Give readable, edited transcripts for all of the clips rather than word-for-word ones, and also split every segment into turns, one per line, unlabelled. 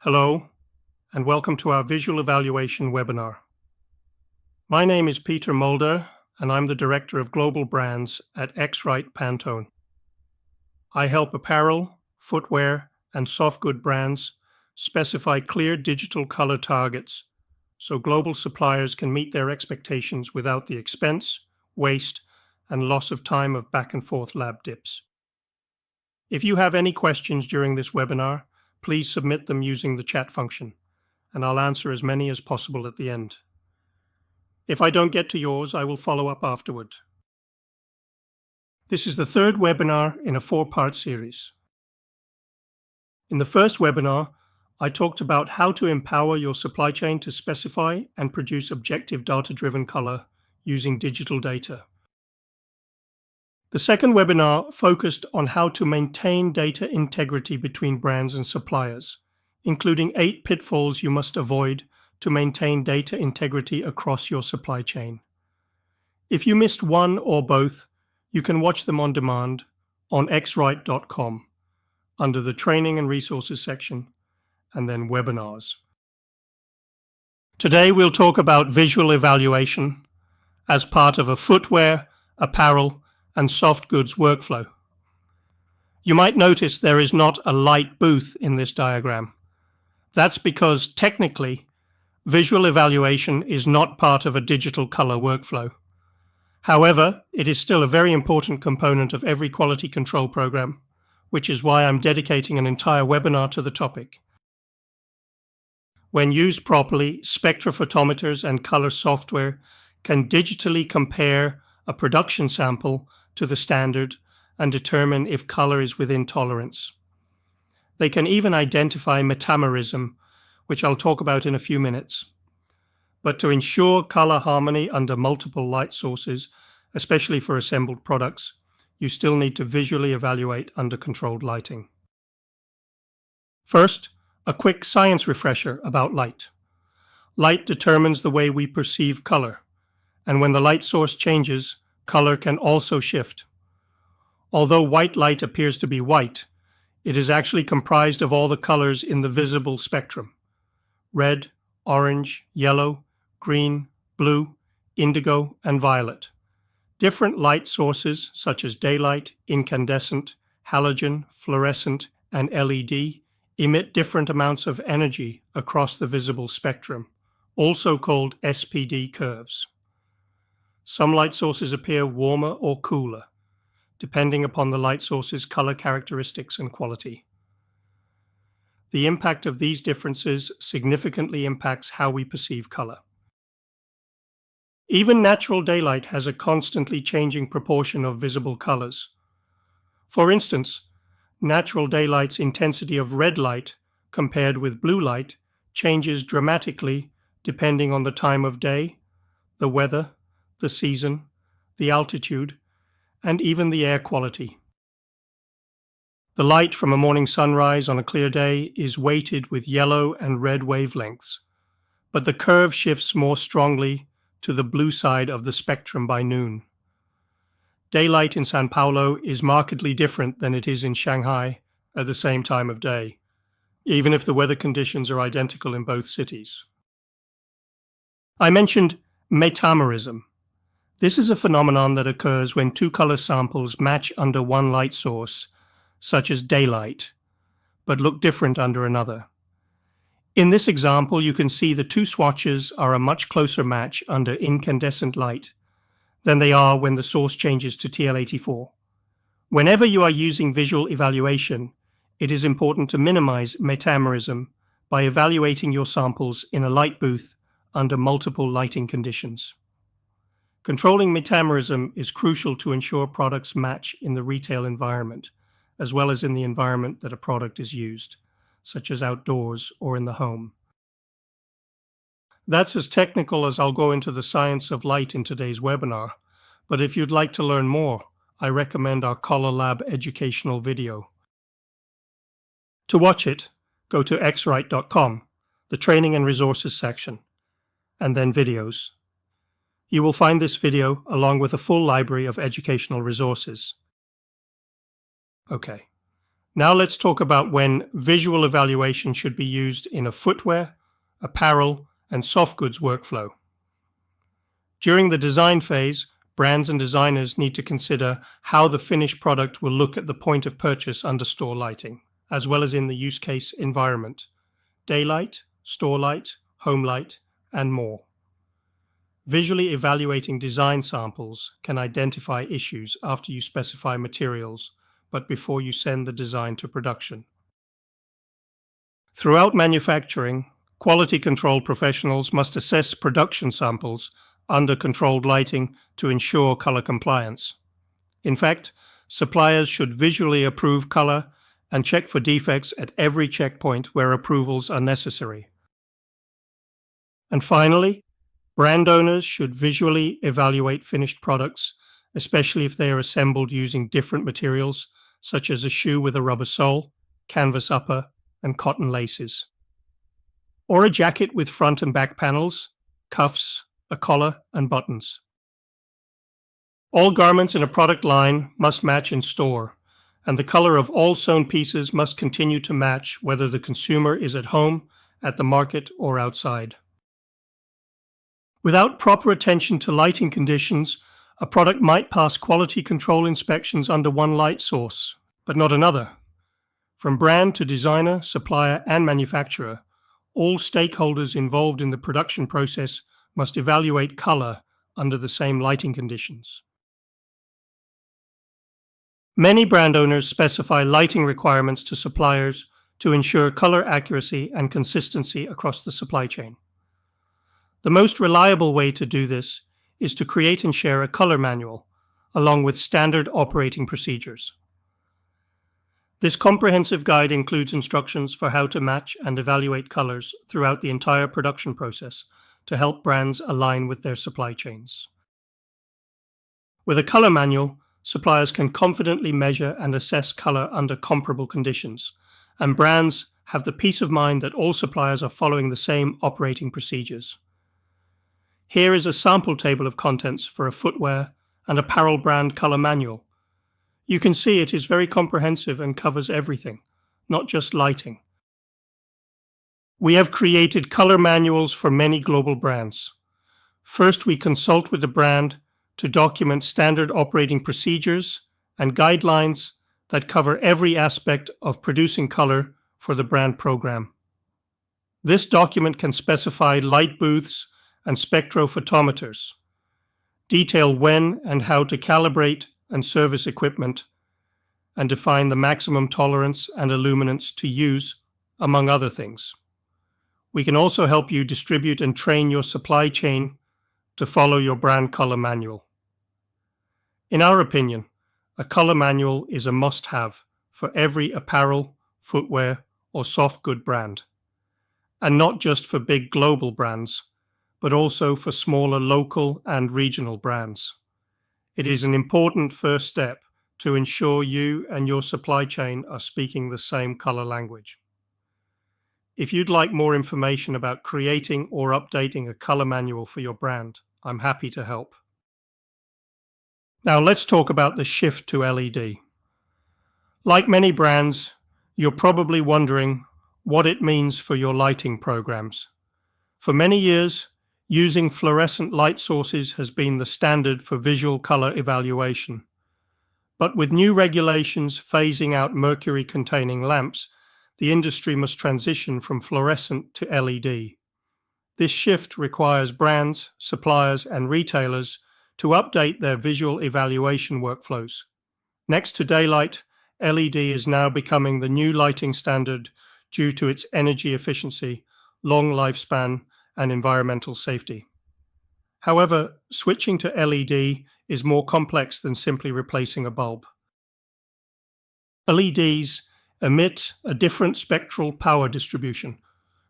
Hello, and welcome to our visual evaluation webinar. My name is Peter Mulder, and I'm the Director of Global Brands at X-Rite Pantone. I help apparel, footwear, and soft good brands specify clear digital color targets so global suppliers can meet their expectations without the expense, waste, and loss of time of back and forth lab dips. If you have any questions during this webinar, please submit them using the chat function, and I'll answer as many as possible at the end. If I don't get to yours, I will follow up afterward. This is the third webinar in a 4-part series. In the first webinar, I talked about how to empower your supply chain to specify and produce objective data-driven color using digital data. The second webinar focused on how to maintain data integrity between brands and suppliers, including 8 pitfalls you must avoid to maintain data integrity across your supply chain. If you missed one or both, you can watch them on demand on xrite.com under the Training and Resources section, and then Webinars. Today we'll talk about visual evaluation as part of a footwear, apparel, and soft goods workflow. You might notice there is not a light booth in this diagram. That's because technically, visual evaluation is not part of a digital color workflow. However, it is still a very important component of every quality control program, which is why I'm dedicating an entire webinar to the topic. When used properly, spectrophotometers and color software can digitally compare a production sample to the standard and determine if color is within tolerance. They can even identify metamerism, which I'll talk about in a few minutes. But to ensure color harmony under multiple light sources, especially for assembled products, you still need to visually evaluate under controlled lighting. First, a quick science refresher about light. Light determines the way we perceive color, and when the light source changes, color can also shift. Although white light appears to be white, it is actually comprised of all the colors in the visible spectrum: red, orange, yellow, green, blue, indigo, and violet. Different light sources, such as daylight, incandescent, halogen, fluorescent, and LED, emit different amounts of energy across the visible spectrum, also called SPD curves. Some light sources appear warmer or cooler, depending upon the light source's color characteristics and quality. The impact of these differences significantly impacts how we perceive color. Even natural daylight has a constantly changing proportion of visible colors. For instance, natural daylight's intensity of red light compared with blue light changes dramatically depending on the time of day, the weather, the season, the altitude, and even the air quality. The light from a morning sunrise on a clear day is weighted with yellow and red wavelengths, but the curve shifts more strongly to the blue side of the spectrum by noon. Daylight in São Paulo is markedly different than it is in Shanghai at the same time of day, even if the weather conditions are identical in both cities. I mentioned metamerism. This is a phenomenon that occurs when 2 color samples match under one light source, such as daylight, but look different under another. In this example, you can see the 2 swatches are a much closer match under incandescent light than they are when the source changes to TL84. Whenever you are using visual evaluation, it is important to minimize metamerism by evaluating your samples in a light booth under multiple lighting conditions. Controlling metamerism is crucial to ensure products match in the retail environment, as well as in the environment that a product is used, such as outdoors or in the home. That's as technical as I'll go into the science of light in today's webinar, but if you'd like to learn more, I recommend our Color Lab educational video. To watch it, go to xrite.com, the Training and Resources section, and then Videos. You will find this video along with a full library of educational resources. Okay, Now let's talk about when visual evaluation should be used in a footwear, apparel, and soft goods workflow. During the design phase, brands and designers need to consider how the finished product will look at the point of purchase under store lighting, as well as in the use case environment: daylight, store light, home light, and more. Visually evaluating design samples can identify issues after you specify materials, but before you send the design to production. Throughout manufacturing, quality control professionals must assess production samples under controlled lighting to ensure color compliance. In fact, suppliers should visually approve color and check for defects at every checkpoint where approvals are necessary. And finally, brand owners should visually evaluate finished products, especially if they are assembled using different materials, such as a shoe with a rubber sole, canvas upper, and cotton laces, or a jacket with front and back panels, cuffs, a collar, and buttons. All garments in a product line must match in store, and the color of all sewn pieces must continue to match whether the consumer is at home, at the market, or outside. Without proper attention to lighting conditions, a product might pass quality control inspections under one light source, but not another. From brand to designer, supplier, and manufacturer, all stakeholders involved in the production process must evaluate color under the same lighting conditions. Many brand owners specify lighting requirements to suppliers to ensure color accuracy and consistency across the supply chain. The most reliable way to do this is to create and share a color manual, along with standard operating procedures. This comprehensive guide includes instructions for how to match and evaluate colors throughout the entire production process to help brands align with their supply chains. With a color manual, suppliers can confidently measure and assess color under comparable conditions, and brands have the peace of mind that all suppliers are following the same operating procedures. Here is a sample table of contents for a footwear and apparel brand color manual. You can see it is very comprehensive and covers everything, not just lighting. We have created color manuals for many global brands. First, we consult with the brand to document standard operating procedures and guidelines that cover every aspect of producing color for the brand program. This document can specify light booths and spectrophotometers, detail when and how to calibrate and service equipment, and define the maximum tolerance and illuminance to use, among other things. We can also help you distribute and train your supply chain to follow your brand color manual. In our opinion, a color manual is a must-have for every apparel, footwear, or soft good brand, and not just for big global brands, but also for smaller local and regional brands. It is an important first step to ensure you and your supply chain are speaking the same color language. If you'd like more information about creating or updating a color manual for your brand, I'm happy to help. Now let's talk about the shift to LED. Like many brands, you're probably wondering what it means for your lighting programs. For many years, using fluorescent light sources has been the standard for visual color evaluation. But with new regulations phasing out mercury-containing lamps, the industry must transition from fluorescent to LED. This shift requires brands, suppliers, and retailers to update their visual evaluation workflows. Next to daylight, LED is now becoming the new lighting standard due to its energy efficiency, long lifespan, and environmental safety. However, switching to LED is more complex than simply replacing a bulb. LEDs emit a different spectral power distribution,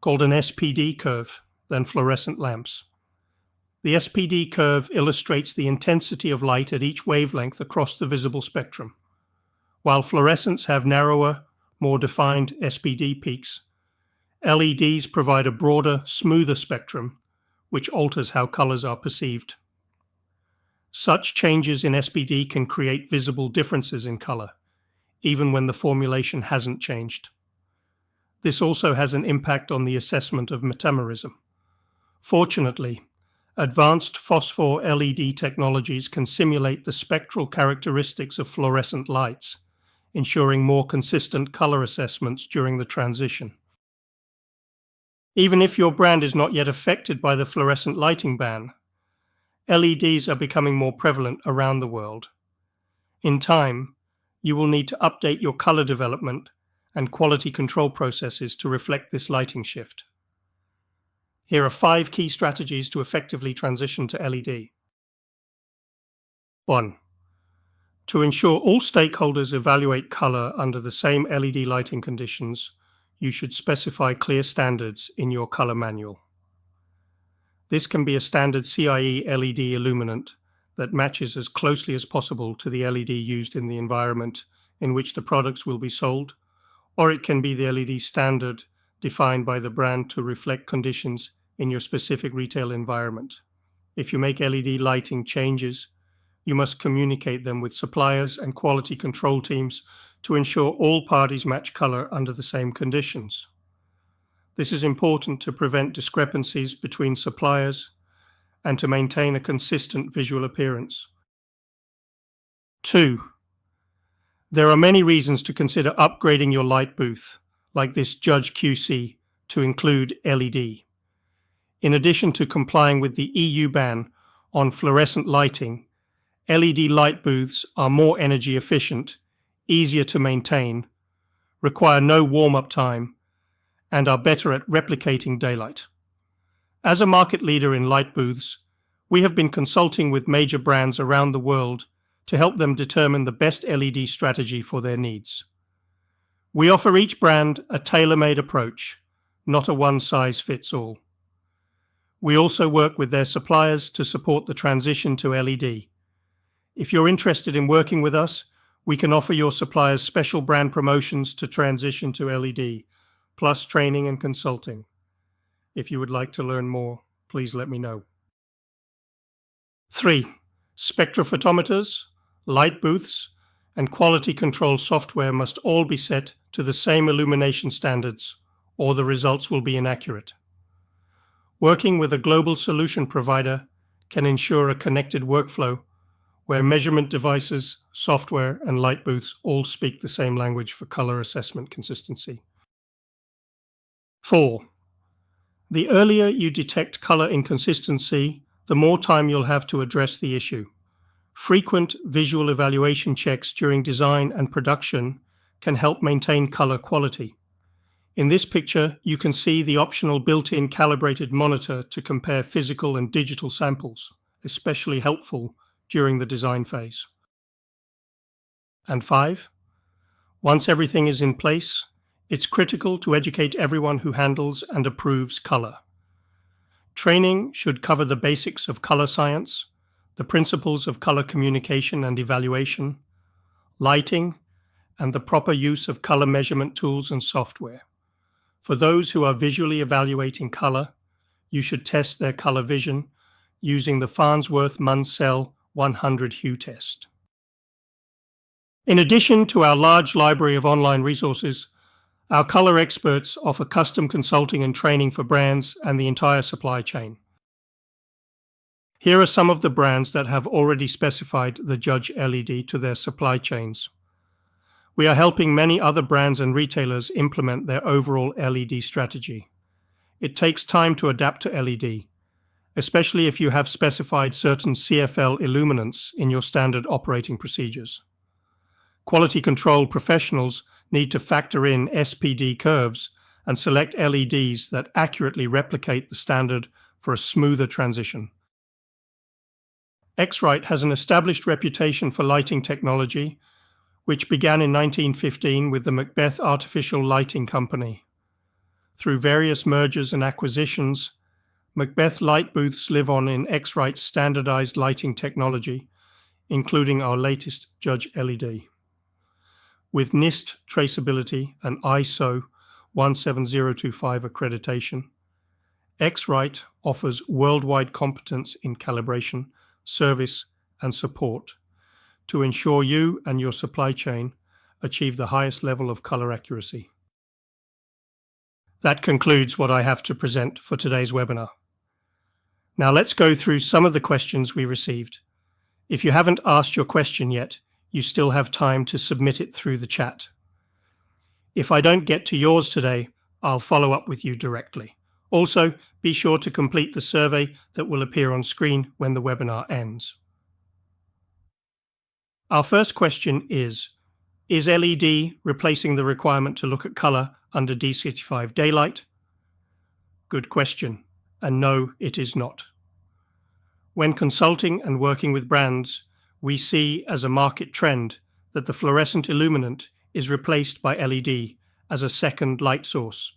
called an SPD curve, than fluorescent lamps. The SPD curve illustrates the intensity of light at each wavelength across the visible spectrum. While fluorescents have narrower, more defined SPD peaks, LEDs provide a broader, smoother spectrum, which alters how colors are perceived. Such changes in SPD can create visible differences in color, even when the formulation hasn't changed. This also has an impact on the assessment of metamerism. Fortunately, advanced phosphor LED technologies can simulate the spectral characteristics of fluorescent lights, ensuring more consistent color assessments during the transition. Even if your brand is not yet affected by the fluorescent lighting ban, LEDs are becoming more prevalent around the world. In time, you will need to update your color development and quality control processes to reflect this lighting shift. Here are 5 key strategies to effectively transition to LED. 1. To ensure all stakeholders evaluate color under the same LED lighting conditions, you should specify clear standards in your color manual. This can be a standard CIE LED illuminant that matches as closely as possible to the LED used in the environment in which the products will be sold, or it can be the LED standard defined by the brand to reflect conditions in your specific retail environment. If you make LED lighting changes, you must communicate them with suppliers and quality control teams to ensure all parties match color under the same conditions. This is important to prevent discrepancies between suppliers and to maintain a consistent visual appearance. 2. There are many reasons to consider upgrading your light booth, like this Judge QC, to include LED. In addition to complying with the EU ban on fluorescent lighting, LED light booths are more energy efficient, easier to maintain, require no warm-up time, and are better at replicating daylight. As a market leader in light booths, we have been consulting with major brands around the world to help them determine the best LED strategy for their needs. We offer each brand a tailor-made approach, not a one-size-fits-all. We also work with their suppliers to support the transition to LED. If you're interested in working with us, we can offer your suppliers special brand promotions to transition to LED, plus training and consulting. If you would like to learn more, please let me know. 3. Spectrophotometers, light booths, and quality control software must all be set to the same illumination standards, or the results will be inaccurate. Working with a global solution provider can ensure a connected workflow where measurement devices, software, and light booths all speak the same language for color assessment consistency. 4. The earlier you detect color inconsistency, the more time you'll have to address the issue. Frequent visual evaluation checks during design and production can help maintain color quality. In this picture, you can see the optional built-in calibrated monitor to compare physical and digital samples, especially helpful during the design phase. And 5. Once everything is in place, it's critical to educate everyone who handles and approves color. Training should cover the basics of color science, the principles of color communication and evaluation, lighting, and the proper use of color measurement tools and software. For those who are visually evaluating color, you should test their color vision using the Farnsworth-Munsell 100 hue test. In addition to our large library of online resources, our color experts offer custom consulting and training for brands and the entire supply chain. Here are some of the brands that have already specified the Judge LED to their supply chains. We are helping many other brands and retailers implement their overall LED strategy. It takes time to adapt to LED, especially if you have specified certain CFL illuminants in your standard operating procedures. Quality control professionals need to factor in SPD curves and select LEDs that accurately replicate the standard for a smoother transition. X-Rite has an established reputation for lighting technology, which began in 1915 with the Macbeth Artificial Lighting Company. Through various mergers and acquisitions, Macbeth light booths live on in X-Rite's standardized lighting technology, including our latest Judge LED. With NIST traceability and ISO 17025 accreditation, X-Rite offers worldwide competence in calibration, service, and support to ensure you and your supply chain achieve the highest level of color accuracy. That concludes what I have to present for today's webinar. Now let's go through some of the questions we received. If you haven't asked your question yet, you still have time to submit it through the chat. If I don't get to yours today, I'll follow up with you directly. Also, be sure to complete the survey that will appear on screen when the webinar ends. Our first question is LED replacing the requirement to look at color under D65 daylight? Good question, and no, it is not. When consulting and working with brands, we see as a market trend that the fluorescent illuminant is replaced by LED as a second light source.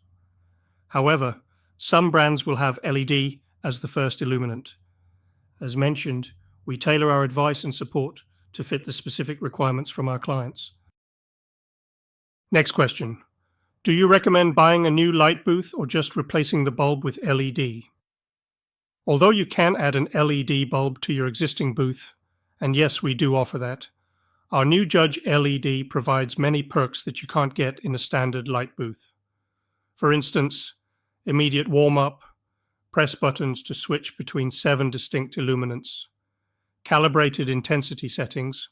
However, some brands will have LED as the first illuminant. As mentioned, we tailor our advice and support to fit the specific requirements from our clients. Next question. Do you recommend buying a new light booth or just replacing the bulb with LED? Although you can add an LED bulb to your existing booth, and yes, we do offer that, our new Judge LED provides many perks that you can't get in a standard light booth. For instance, immediate warm-up, press buttons to switch between 7 distinct illuminants, calibrated intensity settings,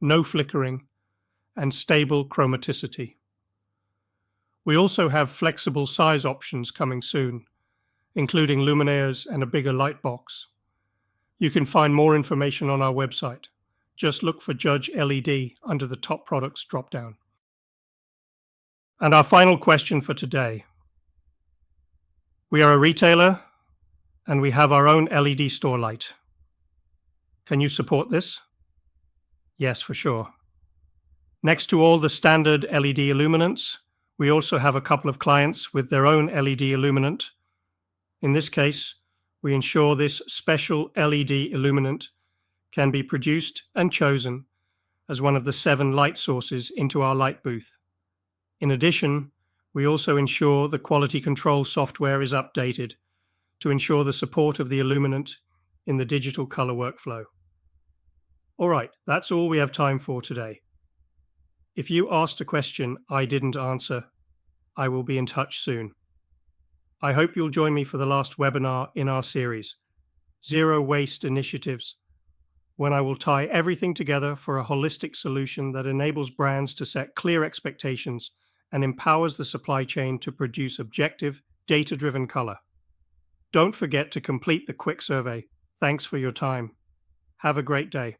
no flickering, and stable chromaticity. We also have flexible size options coming soon, including luminaires and a bigger light box. You can find more information on our website. Just look for Judge LED under the top products drop-down. And our final question for today. We are a retailer and we have our own LED store light. Can you support this? Yes, for sure. Next to all the standard LED illuminants, we also have a couple of clients with their own LED illuminant. In this case, we ensure this special LED illuminant can be produced and chosen as one of the 7 light sources into our light booth. In addition, we also ensure the quality control software is updated to ensure the support of the illuminant in the digital color workflow. All right, that's all we have time for today. If you asked a question I didn't answer, I will be in touch soon. I hope you'll join me for the last webinar in our series, Zero Waste Initiatives, when I will tie everything together for a holistic solution that enables brands to set clear expectations and empowers the supply chain to produce objective, data-driven color. Don't forget to complete the quick survey. Thanks for your time. Have a great day.